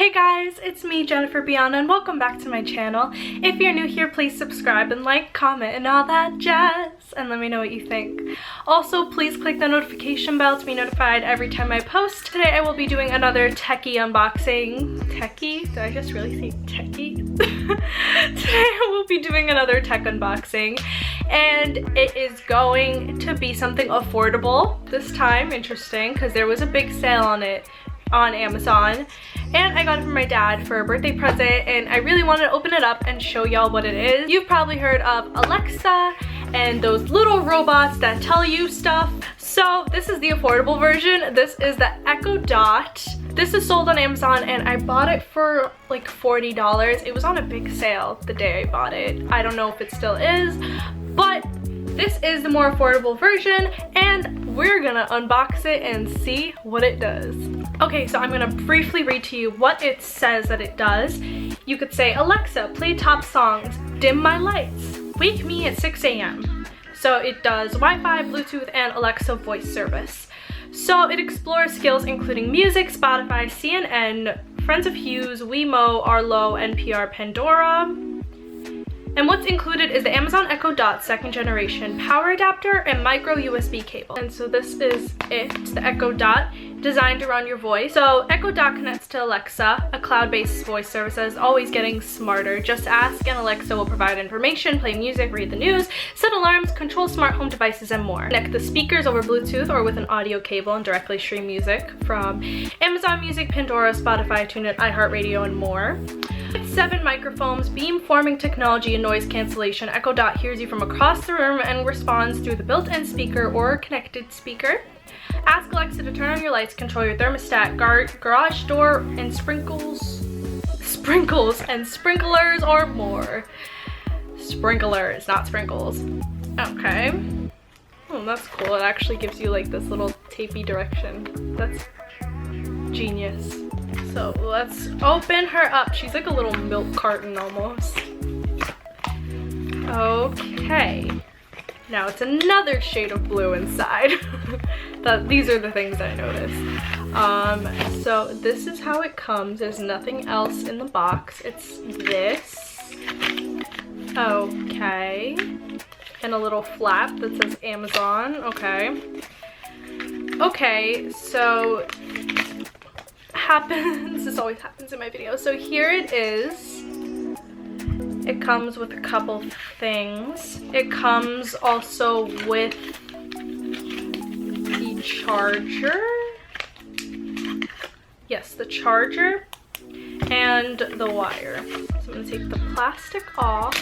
Hey guys, it's me, Jennifer-Biana, and welcome back to my channel. If you're new here, please subscribe and like, comment, and all that jazz, and let me know what you think. Also, please click the notification bell to be notified every time I post. Today I will be doing another techie unboxing. Techie? Did I just really say techie? Today I will be doing another tech unboxing, and it is going to be something affordable this time. Interesting, because there was a big sale on it on Amazon, and I got it from my dad for a birthday present, and I really wanted to open it up and show y'all what it is. You've probably heard of Alexa and those little robots that tell you stuff. So this is the affordable version. This is the Echo Dot. This is sold on Amazon, and I bought it for like $40. It was on a big sale the day I bought it. I don't know if it still is, but this is the more affordable version, and we're gonna unbox it and see what it does. Okay, so I'm gonna briefly read to you what it says that it does. You could say, Alexa, play top songs, dim my lights, wake me at 6 a.m. So it does Wi-Fi, Bluetooth, and Alexa voice service. So it explores skills including music, Spotify, CNN, Friends of Hughes, Wemo, Arlo, NPR, Pandora. And what's included is the Amazon Echo Dot 2nd generation power adapter and micro USB cable. And so this is it, the Echo Dot, designed to run your voice. So Echo Dot connects to Alexa, a cloud-based voice service that is always getting smarter. Just ask and Alexa will provide information, play music, read the news, set alarms, control smart home devices, and more. Connect the speakers over Bluetooth or with an audio cable and directly stream music from Amazon Music, Pandora, Spotify, TuneIn, iHeartRadio, and more. With 7 microphones, beam-forming technology, and noise cancellation, Echo Dot hears you from across the room and responds through the built-in speaker or connected speaker. Ask Alexa to turn on your lights, control your thermostat, garage door, and sprinkles and sprinklers, or more. Sprinklers, not sprinkles. Okay. Oh, that's cool. It actually gives you like this little tapey direction. That's genius. So let's open her up. She's like a little milk carton almost. Okay. Now it's another shade of blue inside. These are the things I noticed. So this is how it comes. There's nothing else in the box. It's this. Okay. And a little flap that says Amazon. Okay. Okay, so this always happens in my videos. So here it is. It comes with a couple things. It comes also with the charger. Yes, the charger and the wire. So I'm gonna take the plastic off.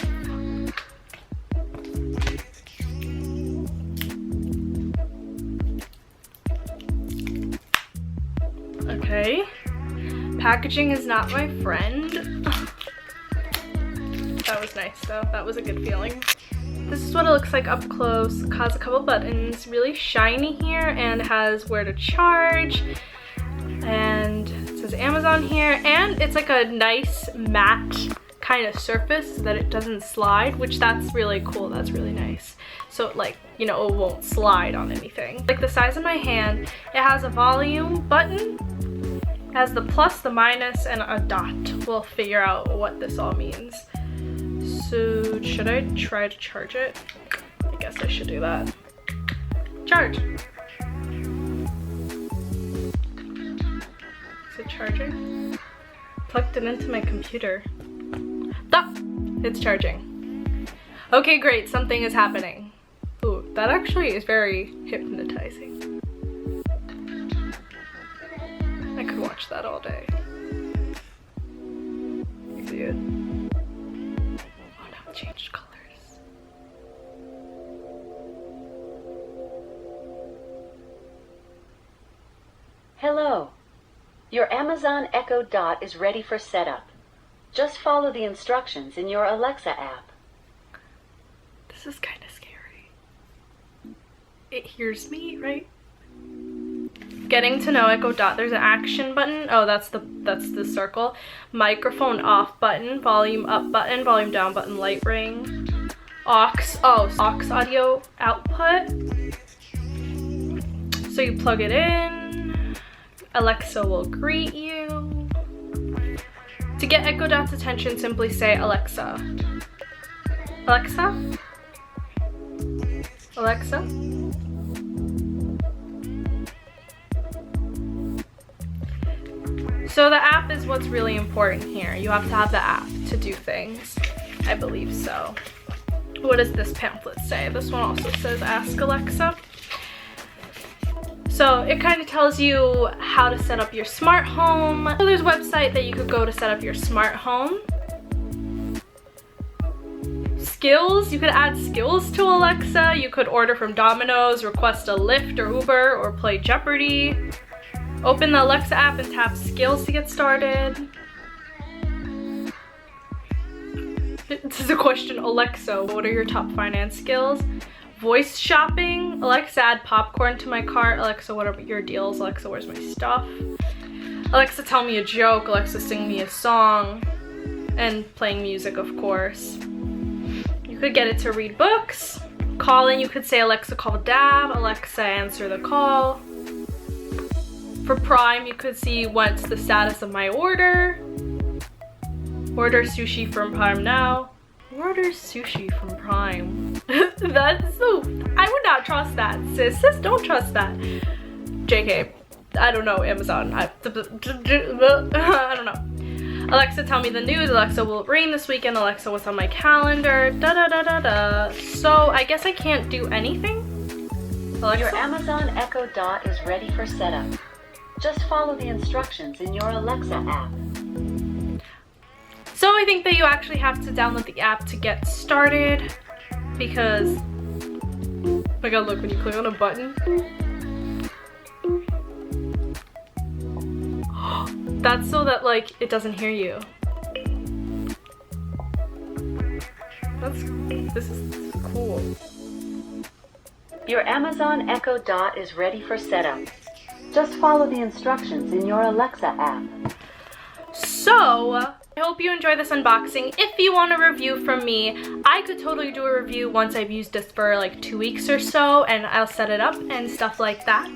Okay. Packaging is not my friend. That was nice though. That was a good feeling. This is what it looks like up close. It has a couple buttons, really shiny here, and has where to charge. And it says Amazon here, and it's like a nice matte kind of surface so that it doesn't slide, which that's really cool. That's really nice. So like, you know, it won't slide on anything. Like the size of my hand. It has a volume button. It has the plus, the minus, and a dot. We'll figure out what this all means. So should I try to charge it? I guess I should do that. Charge. Is it charging? Plugged it into my computer. Ah, it's charging. Okay, great, something is happening. Ooh, that actually is very hypnotizing. I could watch that all day. You see it? Oh, now it changed colors. Hello. Your Amazon Echo Dot is ready for setup. Just follow the instructions in your Alexa app. This is kind of scary. It hears me, right? Getting to know Echo Dot. There's an action button. Oh, that's the circle. Microphone off button, volume up button, volume down button, light ring. Aux audio output. So you plug it in. Alexa will greet you. To get Echo Dot's attention, simply say Alexa. Alexa? Alexa? So the app is what's really important here. You have to have the app to do things. I believe so. What does this pamphlet say? This one also says Ask Alexa. So it kind of tells you how to set up your smart home. So there's a website that you could go to set up your smart home. Skills, you could add skills to Alexa. You could order from Domino's, request a Lyft or Uber, or play Jeopardy. Open the Alexa app and tap skills to get started. This is a question. Alexa, what are your top finance skills? Voice shopping. Alexa, add popcorn to my cart. Alexa, what are your deals? Alexa, where's my stuff? Alexa, tell me a joke. Alexa, sing me a song. And playing music, of course. You could get it to read books. Calling, you could say Alexa, call Dad. Alexa, answer the call. For Prime, you could see what's the status of my order. Order sushi from Prime now. Order sushi from Prime. That's so... I would not trust that, sis. Sis, don't trust that. JK. I don't know, Amazon. I don't know. Alexa, tell me the news. Alexa, will it rain this weekend? Alexa, what's on my calendar? Da da da da da. So, I guess I can't do anything? Alexa? Your Amazon Echo Dot is ready for setup. Just follow the instructions in your Alexa app. So I think that you actually have to download the app to get started because, oh my god, look, when you click on a button, that's so that like it doesn't hear you. This is cool. Your Amazon Echo Dot is ready for setup. Just follow the instructions in your Alexa app. So, I hope you enjoy this unboxing. If you want a review from me, I could totally do a review once I've used this for like 2 weeks or so, and I'll set it up and stuff like that.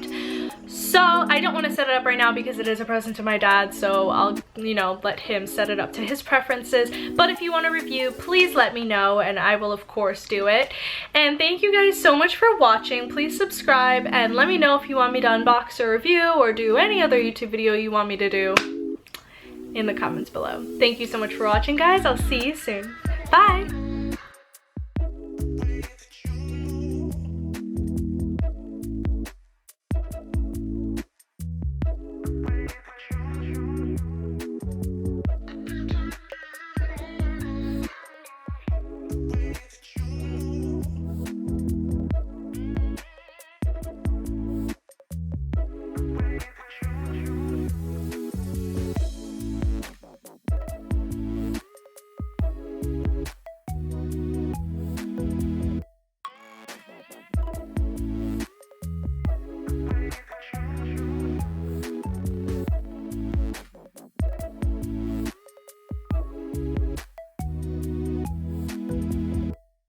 So, I don't want to set it up right now because it is a present to my dad, so I'll, you know, let him set it up to his preferences. But if you want a review, please let me know, and I will of course do it. And thank you guys so much for watching. Please subscribe, and let me know if you want me to unbox or review or do any other YouTube video you want me to do in the comments below. Thank you so much for watching, guys. I'll see you soon. Bye!